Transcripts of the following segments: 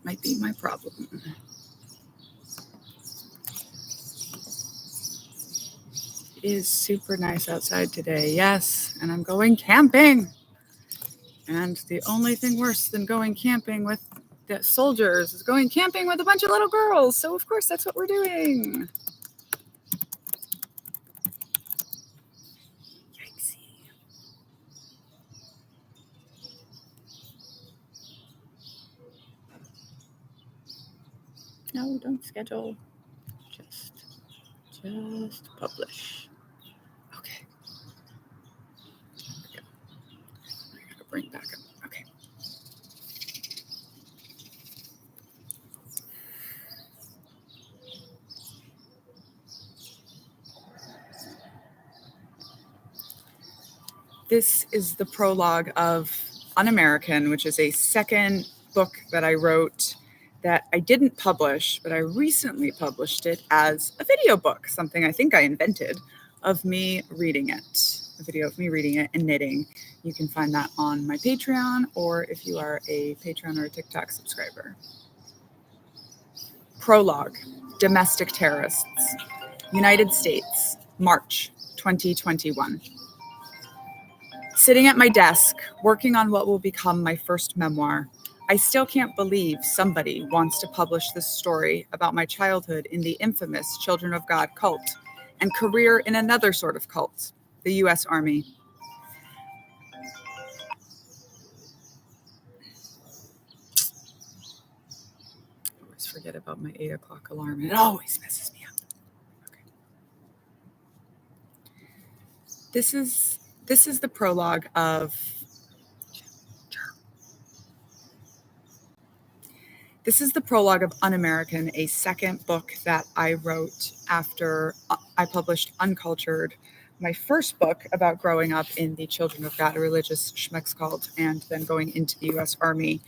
might be my problem. It is super nice outside today, yes, and I'm going camping. And the only thing worse than going camping with the soldiers is going camping with a bunch of little girls. So, of course, that's what we're doing. Yikesy. No, don't schedule. Just publish. Okay. There we go. I gotta bring back up. Okay. This is the prologue of Un-American, which is a second book that I wrote that I didn't publish, but I recently published it as a video book, something I think I invented, of me reading it, a video of me reading it and knitting. You can find that on my Patreon, or if you are a Patreon or a TikTok subscriber. Prologue, Domestic Terrorists, United States, March 2021. Sitting at my desk, working on what will become my first memoir, I still can't believe somebody wants to publish this story about my childhood in the infamous Children of God cult and career in another sort of cult, the U.S. Army. I always forget about my 8 o'clock alarm, and it always messes me up. Okay. This is the prologue of This is the prologue of Un-American, a second book that I wrote after I published Uncultured, my first book about growing up in the Children of God, a religious schmex cult, and then going into the U.S. Army.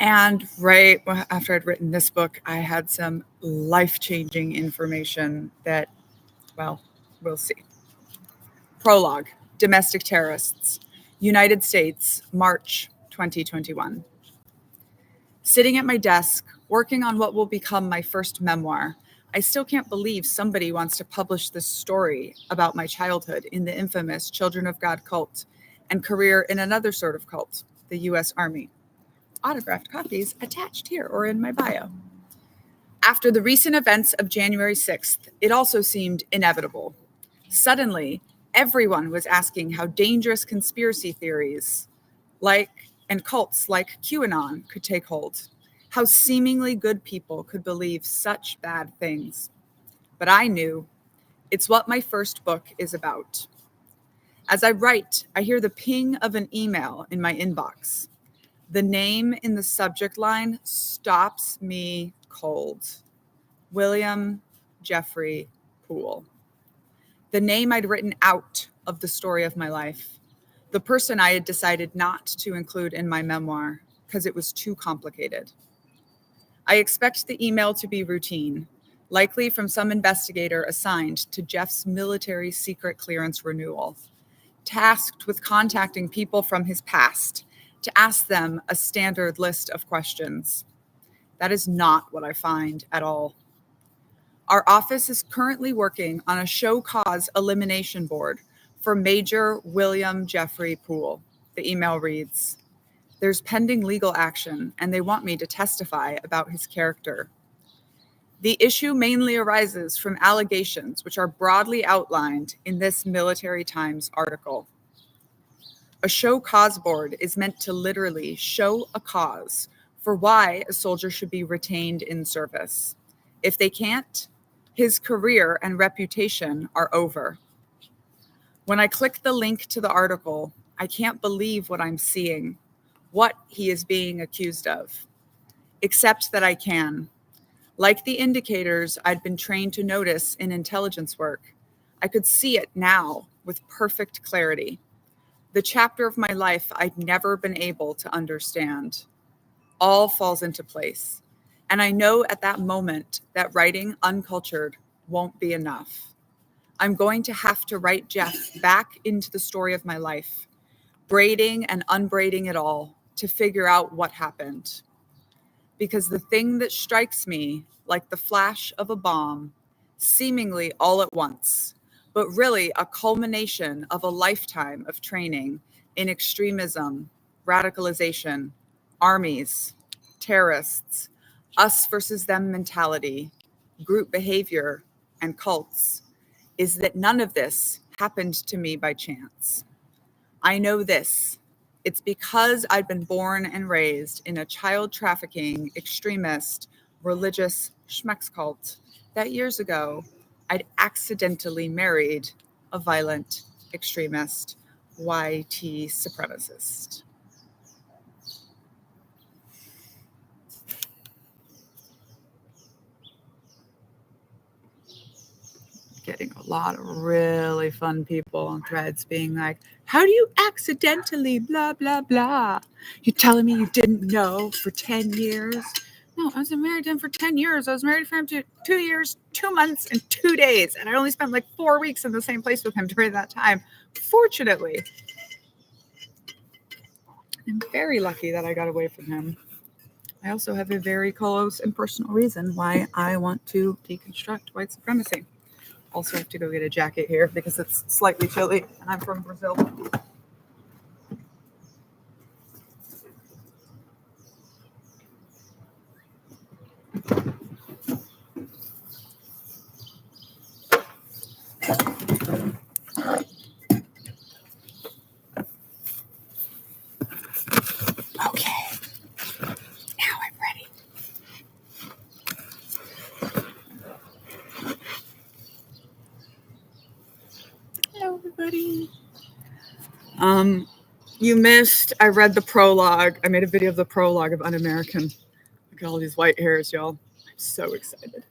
And right after I'd written this book, I had some life-changing information that, well, we'll see. Prologue, Domestic Terrorists, United States, March 2021. Sitting at my desk, working on what will become my first memoir, I still can't believe somebody wants to publish this story about my childhood in the infamous Children of God cult and career in another sort of cult, the U.S. Army. Autographed copies attached here or in my bio. After the recent events of January 6th, it also seemed inevitable. Suddenly, everyone was asking how dangerous conspiracy theories and cults like QAnon could take hold, how seemingly good people could believe such bad things. But I knew it's what my first book is about. As I write, I hear the ping of an email in my inbox. The name in the subject line stops me cold. William Jeffrey Poole. The name I'd written out of the story of my life. The person I had decided not to include in my memoir because it was too complicated. I expect the email to be routine, likely from some investigator assigned to Jeff's military secret clearance renewal, tasked with contacting people from his past to ask them a standard list of questions. That is not what I find at all. Our office is currently working on a show cause elimination board for Major William Jeffrey Poole. The email reads, "There's pending legal action, and they want me to testify about his character. The issue mainly arises from allegations which are broadly outlined in this Military Times article. A show cause board is meant to literally show a cause for why a soldier should be retained in service. If they can't, his career and reputation are over. When I click the link to the article, I can't believe what I'm seeing, what he is being accused of, except that I can. Like the indicators I'd been trained to notice in intelligence work, I could see it now with perfect clarity. The chapter of my life I'd never been able to understand. All falls into place. And I know at that moment that writing Uncultured won't be enough. I'm going to have to write Jeff back into the story of my life, braiding and unbraiding it all to figure out what happened. because the thing that strikes me like the flash of a bomb, seemingly all at once, but really a culmination of a lifetime of training in extremism, radicalization, armies, terrorists, us versus them mentality, group behavior, and cults, is that none of this happened to me by chance. I know this. It's because I'd been born and raised in a child trafficking, extremist, religious schmex cult that years ago I'd accidentally married a violent, extremist, YT supremacist. Getting a lot of really fun people on threads being like, how do you accidentally blah, blah, blah? You're telling me you didn't know for 10 years? No, I was married to him for 10 years. I was married for him for 2 years, 2 months, and 2 days. And I only spent like 4 weeks in the same place with him during that time. Fortunately, I'm very lucky that I got away from him. I also have a very close and personal reason why I want to deconstruct white supremacy. Also have to go get a jacket here because it's slightly chilly and I'm from Brazil. Okay, now I'm ready. Hello, everybody. You missed, I read the prologue. I made a video of the prologue of Un-American. Look at all these white hairs, y'all. I'm so excited.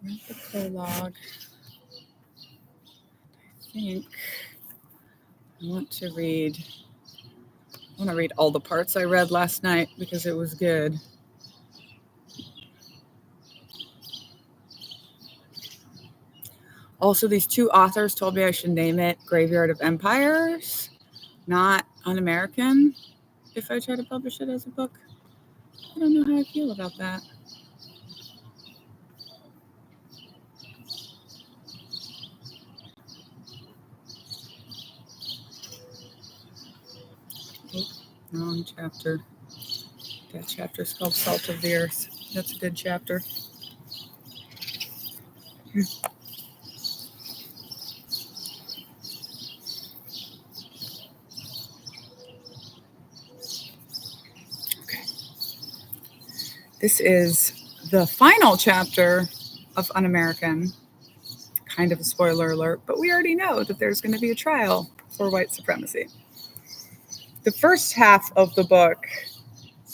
Read the prologue. I think I want to read all the parts I read last night because it was good. Also, these two authors told me I should name it Graveyard of Empires, not Un-American, if I try to publish it as a book. I don't know how I feel about that. Oh, wrong chapter. That chapter is called Salt of the Earth. That's a good chapter. Okay. This is the final chapter of Un-American. Kind of a spoiler alert, but we already know that there's going to be a trial for white supremacy. The first half of the book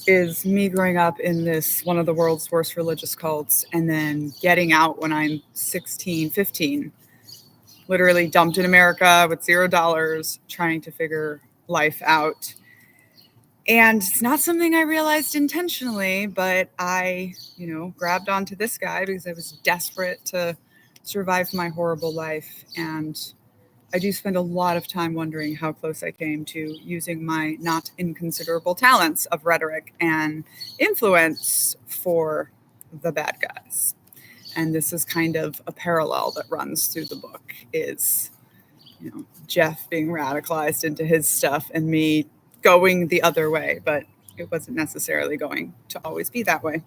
is me growing up in this one of the world's worst religious cults and then getting out when I'm 16, 15, literally dumped in America with $0, trying to figure life out. And it's not something I realized intentionally, but I, grabbed onto this guy because I was desperate to survive my horrible life. And I do spend a lot of time wondering how close I came to using my not inconsiderable talents of rhetoric and influence for the bad guys. And this is kind of a parallel that runs through the book is, Jeff being radicalized into his stuff and me going the other way, but it wasn't necessarily going to always be that way.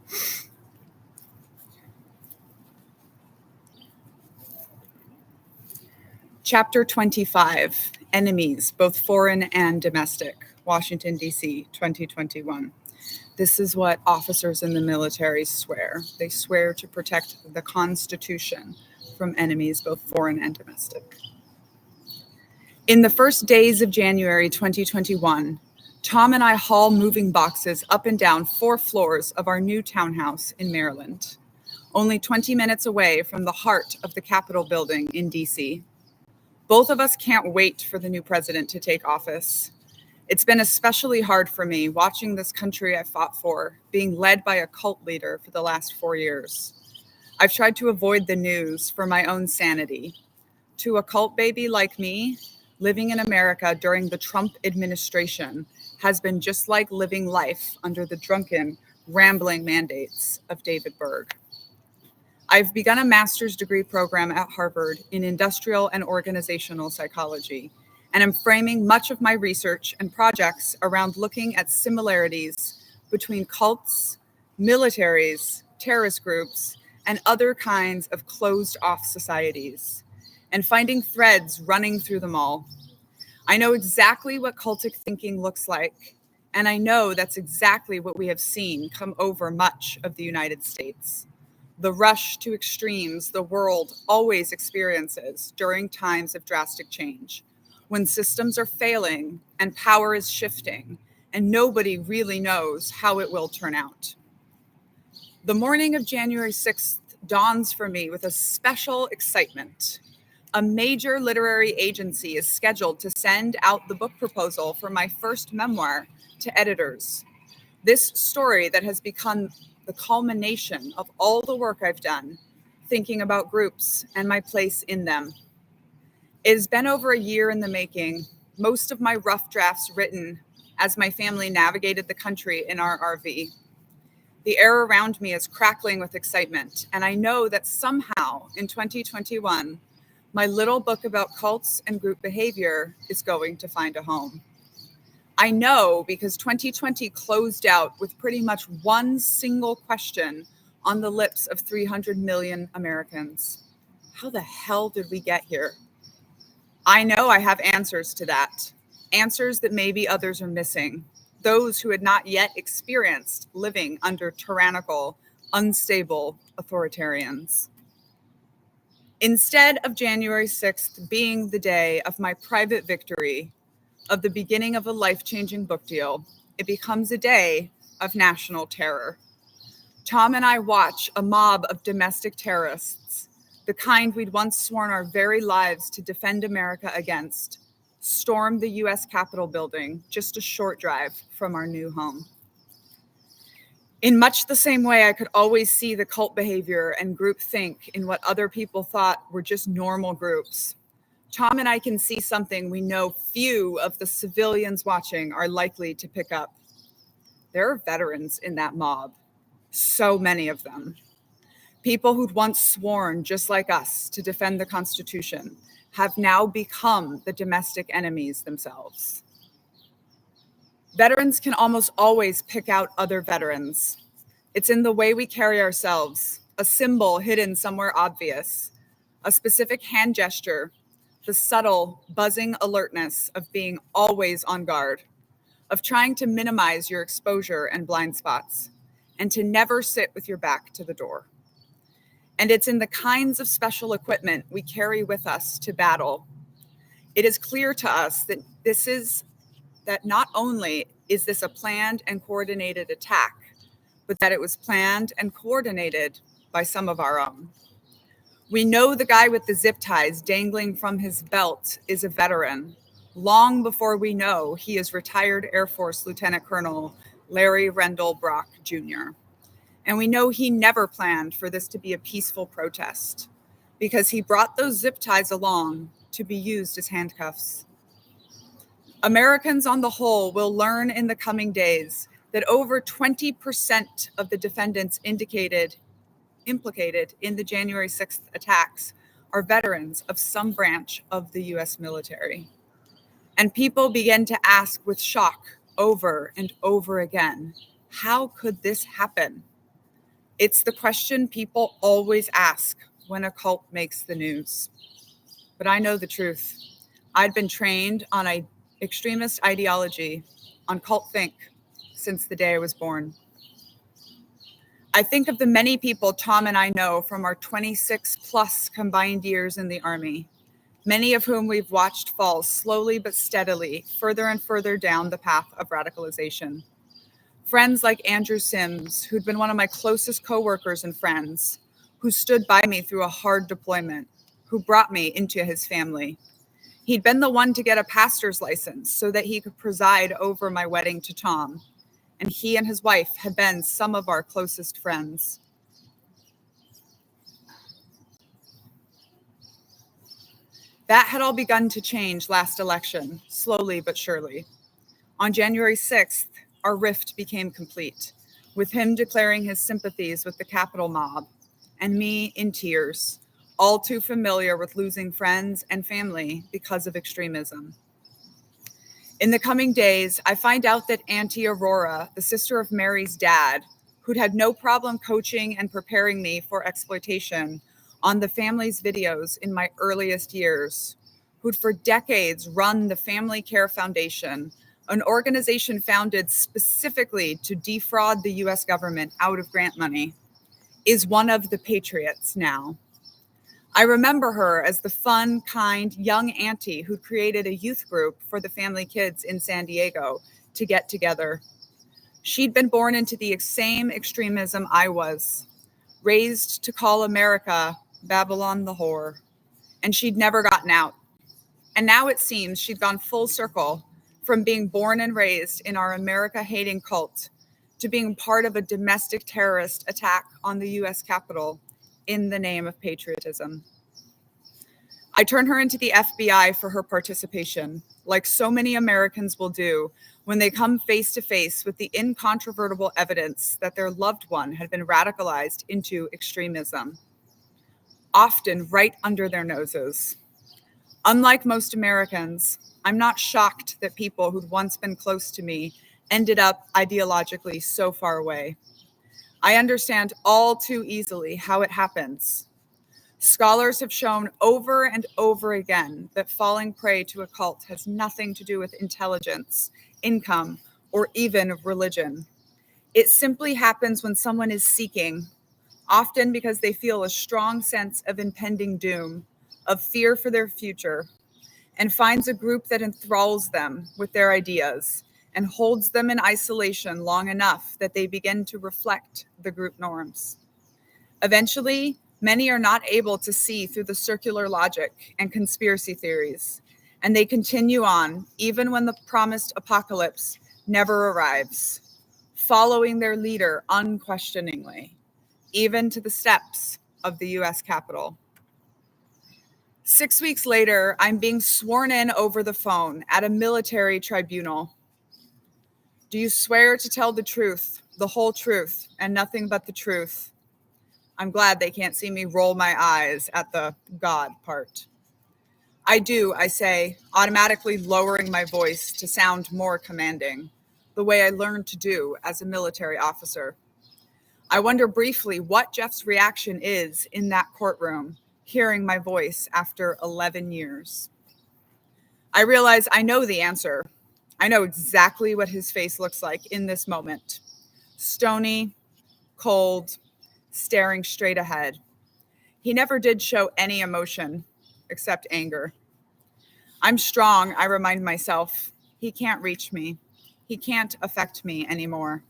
Chapter 25, Enemies, both foreign and domestic, Washington, D.C., 2021. This is what officers in the military swear. They swear to protect the Constitution from enemies, both foreign and domestic. In the first days of January 2021, Tom and I haul moving boxes up and down 4 floors of our new townhouse in Maryland, only 20 minutes away from the heart of the Capitol building in D.C. Both of us can't wait for the new president to take office. It's been especially hard for me watching this country I fought for being led by a cult leader for the last 4 years. I've tried to avoid the news for my own sanity. To a cult baby like me, living in America during the Trump administration has been just like living life under the drunken, rambling mandates of David Berg. I've begun a master's degree program at Harvard in industrial and organizational psychology, and I'm framing much of my research and projects around looking at similarities between cults, militaries, terrorist groups, and other kinds of closed-off societies, and finding threads running through them all. I know exactly what cultic thinking looks like, and I know that's exactly what we have seen come over much of the United States. The rush to extremes the world always experiences during times of drastic change, when systems are failing and power is shifting, and nobody really knows how it will turn out. The morning of January 6th dawns for me with a special excitement. A major literary agency is scheduled to send out the book proposal for my first memoir to editors. This story that has become the culmination of all the work I've done, thinking about groups and my place in them. It has been over a year in the making, most of my rough drafts written as my family navigated the country in our RV. The air around me is crackling with excitement, and I know that somehow in 2021, my little book about cults and group behavior is going to find a home. I know because 2020 closed out with pretty much one single question on the lips of 300 million Americans. How the hell did we get here? I know I have answers to that, answers that maybe others are missing, those who had not yet experienced living under tyrannical, unstable authoritarians. Instead of January 6th being the day of my private victory, of the beginning of a life-changing book deal, it becomes a day of national terror. Tom and I watch a mob of domestic terrorists, the kind we'd once sworn our very lives to defend America against, storm the US Capitol building just a short drive from our new home. In much the same way I could always see the cult behavior and groupthink in what other people thought were just normal groups, Tom and I can see something we know few of the civilians watching are likely to pick up. There are veterans in that mob, so many of them. People who'd once sworn, just like us, to defend the Constitution have now become the domestic enemies themselves. Veterans can almost always pick out other veterans. It's in the way we carry ourselves, a symbol hidden somewhere obvious, a specific hand gesture, the subtle, buzzing alertness of being always on guard, of trying to minimize your exposure and blind spots, and to never sit with your back to the door. And it's in the kinds of special equipment we carry with us to battle. It is clear to us that not only is this a planned and coordinated attack, but that it was planned and coordinated by some of our own. We know the guy with the zip ties dangling from his belt is a veteran, long before we know he is retired Air Force Lieutenant Colonel Larry Rendell Brock Jr. And we know he never planned for this to be a peaceful protest, because he brought those zip ties along to be used as handcuffs. Americans on the whole will learn in the coming days that over 20% of the defendants implicated in the January 6th attacks are veterans of some branch of the US military. And people begin to ask with shock over and over again, how could this happen? It's the question people always ask when a cult makes the news. But I know the truth. I'd been trained on extremist ideology, on cult think, since the day I was born. I think of the many people Tom and I know from our 26 plus combined years in the Army, many of whom we've watched fall slowly but steadily further and further down the path of radicalization. Friends like Andrew Sims, who'd been one of my closest coworkers and friends, who stood by me through a hard deployment, who brought me into his family. He'd been the one to get a pastor's license so that he could preside over my wedding to Tom, and he and his wife had been some of our closest friends. That had all begun to change last election, slowly but surely. On January 6th, our rift became complete, with him declaring his sympathies with the Capitol mob, and me in tears, all too familiar with losing friends and family because of extremism. In the coming days, I find out that Auntie Aurora, the sister of Mary's dad, who'd had no problem coaching and preparing me for exploitation on the family's videos in my earliest years, who'd for decades run the Family Care Foundation, an organization founded specifically to defraud the US government out of grant money, is one of the patriots now. I remember her as the fun, kind, young auntie who created a youth group for the family kids in San Diego to get together. She'd been born into the same extremism I was, raised to call America Babylon the whore, and she'd never gotten out. And now it seems she'd gone full circle from being born and raised in our America-hating cult to being part of a domestic terrorist attack on the US Capitol in the name of patriotism. I turn her into the FBI for her participation, like so many Americans will do when they come face to face with the incontrovertible evidence that their loved one had been radicalized into extremism, often right under their noses. Unlike most Americans, I'm not shocked that people who'd once been close to me ended up ideologically so far away. I understand all too easily how it happens. Scholars have shown over and over again that falling prey to a cult has nothing to do with intelligence, income, or even religion. It simply happens when someone is seeking, often because they feel a strong sense of impending doom, of fear for their future, and finds a group that enthralls them with their ideas and holds them in isolation long enough that they begin to reflect the group norms. Eventually, many are not able to see through the circular logic and conspiracy theories, and they continue on even when the promised apocalypse never arrives, following their leader unquestioningly, even to the steps of the US Capitol. 6 weeks later, I'm being sworn in over the phone at a military tribunal. Do you swear to tell the truth, the whole truth, and nothing but the truth? I'm glad they can't see me roll my eyes at the God part. I do, I say, automatically lowering my voice to sound more commanding, the way I learned to do as a military officer. I wonder briefly what Jeff's reaction is in that courtroom, hearing my voice after 11 years. I realize I know the answer. I know exactly what his face looks like in this moment. Stony, cold, staring straight ahead. He never did show any emotion except anger. I'm strong, I remind myself. He can't reach me. He can't affect me anymore.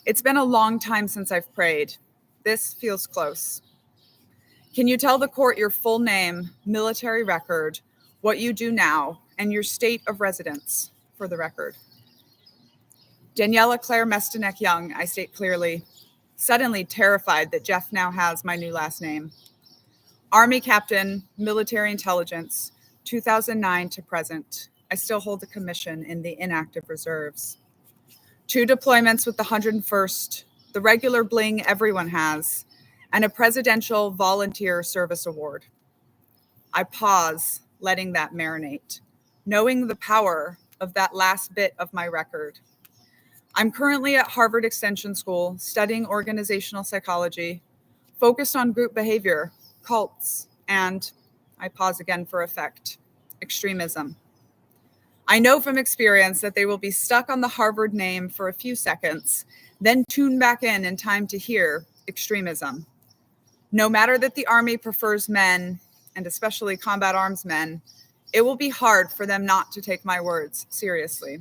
It's been a long time since I've prayed. This feels close. Can you tell the court your full name, military record, what you do now, and your state of residence for the record? Daniella Claire Mestenek Young, I state clearly, suddenly terrified that Jeff now has my new last name. Army Captain, Military Intelligence, 2009 to present. I still hold a commission in the inactive reserves. 2 deployments with the 101st, the regular bling everyone has, and a Presidential Volunteer Service Award. I pause, letting that marinate, knowing the power of that last bit of my record. I'm currently at Harvard Extension School studying organizational psychology, focused on group behavior, cults, and, I pause again for effect, extremism. I know from experience that they will be stuck on the Harvard name for a few seconds, then tune back in time to hear extremism. No matter that the Army prefers men, and especially combat arms men, it will be hard for them not to take my words seriously.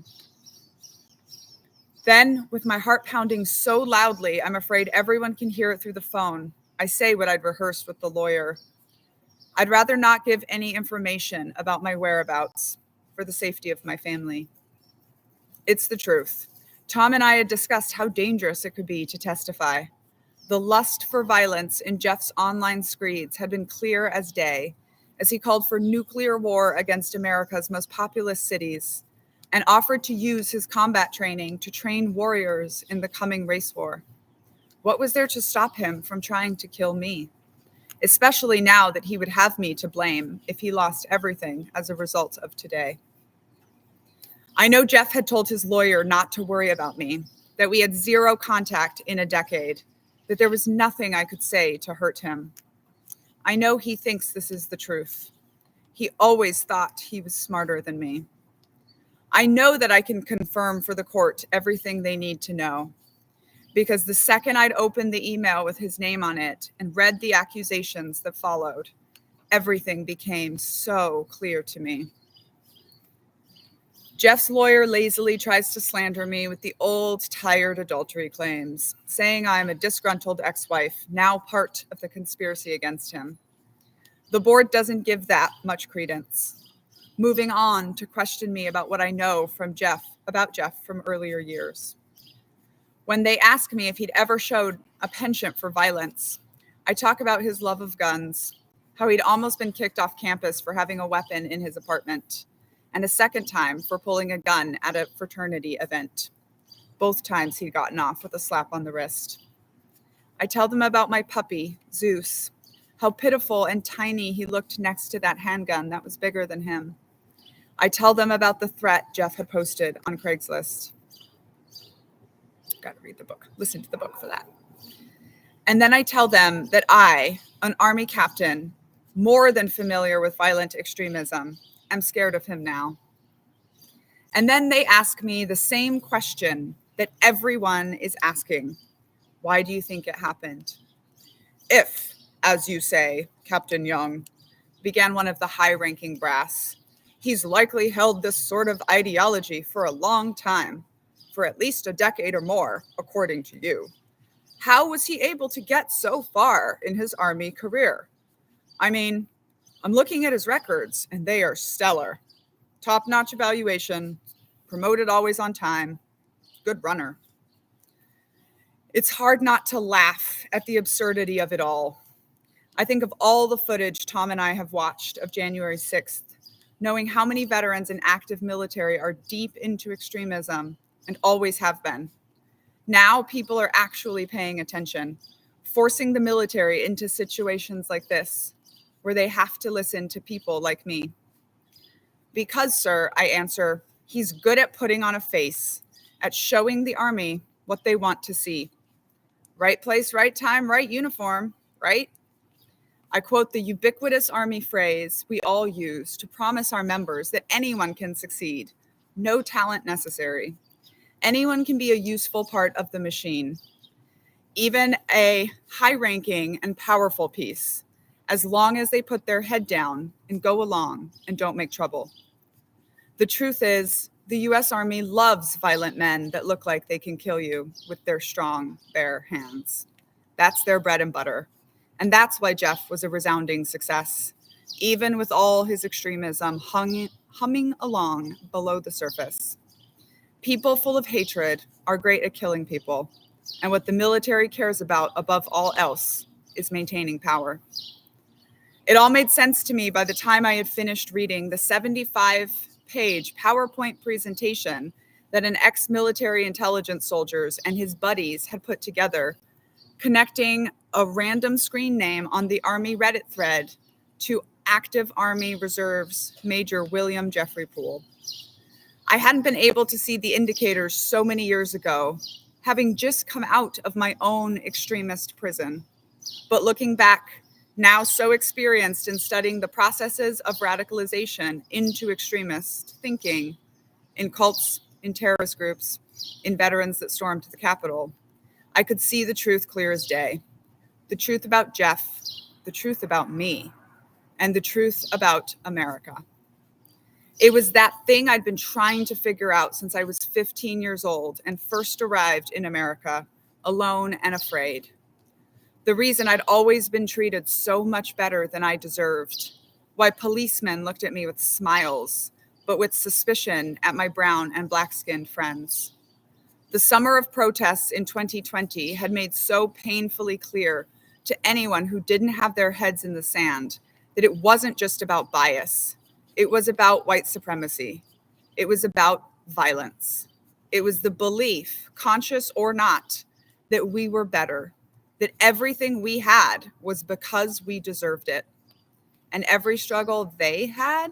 Then, with my heart pounding so loudly, I'm afraid everyone can hear it through the phone, I say what I'd rehearsed with the lawyer. I'd rather not give any information about my whereabouts for the safety of my family. It's the truth. Tom and I had discussed how dangerous it could be to testify. The lust for violence in Jeff's online screeds had been clear as day, as he called for nuclear war against America's most populous cities, and offered to use his combat training to train warriors in the coming race war. What was there to stop him from trying to kill me? Especially now that he would have me to blame if he lost everything as a result of today. I know Jeff had told his lawyer not to worry about me, that we had zero contact in a decade, that there was nothing I could say to hurt him. I know he thinks this is the truth. He always thought he was smarter than me. I know that I can confirm for the court everything they need to know, because the second I'd opened the email with his name on it and read the accusations that followed, everything became so clear to me. Jeff's lawyer lazily tries to slander me with the old, tired adultery claims, saying I'm a disgruntled ex-wife, now part of the conspiracy against him. The board doesn't give that much credence, moving on to question me about what I know about Jeff from earlier years. When they ask me if he'd ever showed a penchant for violence, I talk about his love of guns, how he'd almost been kicked off campus for having a weapon in his apartment, and a second time for pulling a gun at a fraternity event. Both times he'd gotten off with a slap on the wrist. I tell them about my puppy, Zeus, how pitiful and tiny he looked next to that handgun that was bigger than him. I tell them about the threat Jeff had posted on Craigslist. Got to read the book, listen to the book for that. And then I tell them that I, an Army captain, more than familiar with violent extremism, am scared of him now. And then they ask me the same question that everyone is asking. Why do you think it happened? If, as you say, Captain Young, began one of the high-ranking brass, he's likely held this sort of ideology for a long time, for at least a decade or more, according to you. How was he able to get so far in his Army career? I mean, I'm looking at his records, and they are stellar. Top-notch evaluation, promoted always on time, good runner. It's hard not to laugh at the absurdity of it all. I think of all the footage Tom and I have watched of January 6th, knowing how many veterans in active military are deep into extremism and always have been. Now people are actually paying attention, forcing the military into situations like this, where they have to listen to people like me. Because, sir, I answer, he's good at putting on a face, at showing the Army what they want to see. Right place, right time, right uniform, right? I quote the ubiquitous Army phrase we all use to promise our members that anyone can succeed, no talent necessary. Anyone can be a useful part of the machine, even a high-ranking and powerful piece, as long as they put their head down and go along and don't make trouble. The truth is, the U.S. Army loves violent men that look like they can kill you with their strong, bare hands. That's their bread and butter. And that's why Jeff was a resounding success, even with all his extremism humming along below the surface. People full of hatred are great at killing people, and what the military cares about above all else is maintaining power. It all made sense to me by the time I had finished reading the 75-page PowerPoint presentation that an ex-military intelligence soldier and his buddies had put together, connecting a random screen name on the Army Reddit thread to active Army Reserves Major William Jeffrey Poole. I hadn't been able to see the indicators so many years ago, having just come out of my own extremist prison. But looking back, now so experienced in studying the processes of radicalization into extremist thinking in cults, in terrorist groups, in veterans that stormed the Capitol, I could see the truth clear as day. The truth about Jeff, the truth about me, and the truth about America. It was that thing I'd been trying to figure out since I was 15 years old and first arrived in America, alone and afraid. The reason I'd always been treated so much better than I deserved. Why policemen looked at me with smiles, but with suspicion at my brown and black-skinned friends. The summer of protests in 2020 had made so painfully clear to anyone who didn't have their heads in the sand that it wasn't just about bias. It was about white supremacy. It was about violence. It was the belief, conscious or not, that we were better, that everything we had was because we deserved it. And every struggle they had,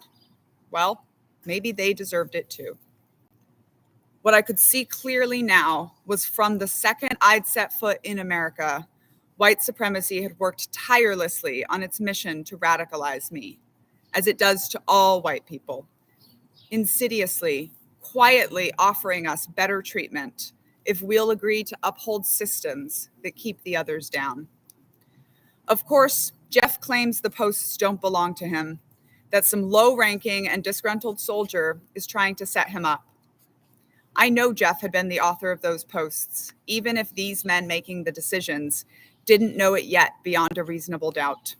well, maybe they deserved it too. What I could see clearly now was from the second I'd set foot in America, white supremacy had worked tirelessly on its mission to radicalize me, as it does to all white people, insidiously, quietly offering us better treatment if we'll agree to uphold systems that keep the others down. Of course, Jeff claims the posts don't belong to him, that some low-ranking and disgruntled soldier is trying to set him up. I know Jeff had been the author of those posts, even if these men making the decisions didn't know it yet beyond a reasonable doubt.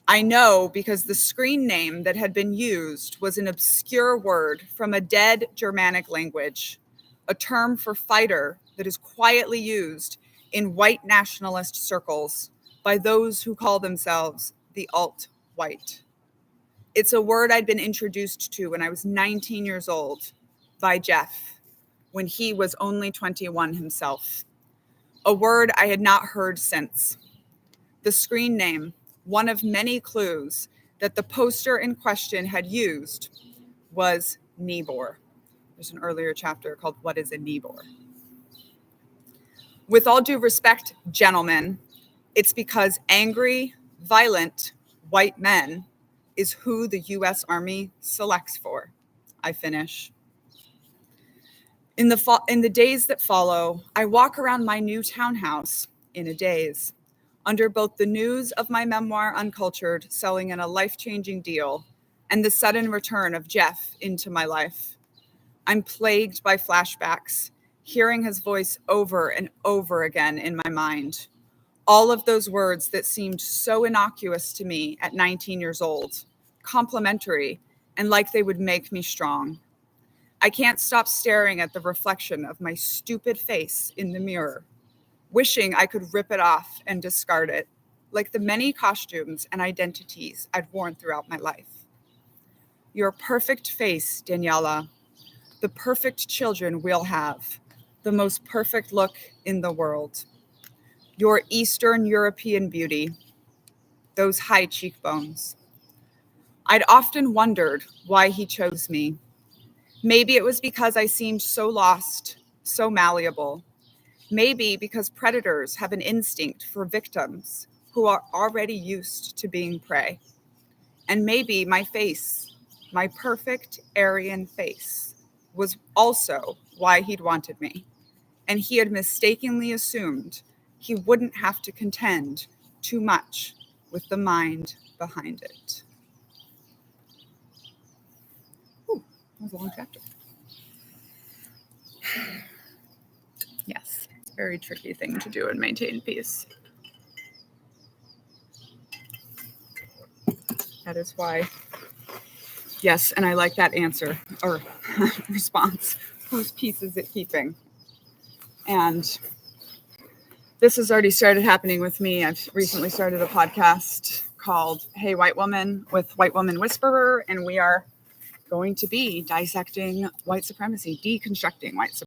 I know because the screen name that had been used was an obscure word from a dead Germanic language, a term for fighter that is quietly used in white nationalist circles by those who call themselves the alt-white. It's a word I'd been introduced to when I was 19 years old by Jeff, when he was only 21 himself. A word I had not heard since. The screen name, one of many clues that the poster in question had used, was Nibor. There's an earlier chapter called What is a Nibor? With all due respect, gentlemen, it's because angry, violent white men is who the US Army selects for. I finish. In the days that follow, I walk around my new townhouse in a daze, under both the news of my memoir, Uncultured, selling in a life-changing deal, and the sudden return of Jeff into my life. I'm plagued by flashbacks, hearing his voice over and over again in my mind. All of those words that seemed so innocuous to me at 19 years old, complimentary, and like they would make me strong. I can't stop staring at the reflection of my stupid face in the mirror, wishing I could rip it off and discard it, like the many costumes and identities I'd worn throughout my life. Your perfect face, Daniella, the perfect children we'll have, the most perfect look in the world. Your Eastern European beauty, those high cheekbones. I'd often wondered why he chose me. Maybe it was because I seemed so lost, so malleable. Maybe because predators have an instinct for victims who are already used to being prey. And maybe my face, my perfect Aryan face, was also why he'd wanted me. And he had mistakenly assumed he wouldn't have to contend too much with the mind behind it. Ooh, that was a long chapter. Yes, it's a very tricky thing to do and maintain peace. That is why. Yes, and I like that answer or response. Whose peace is it keeping? And this has already started happening with me. I've recently started a podcast called Hey White Woman with White Woman Whisperer, and we are going to be dissecting white supremacy, deconstructing white supremacy.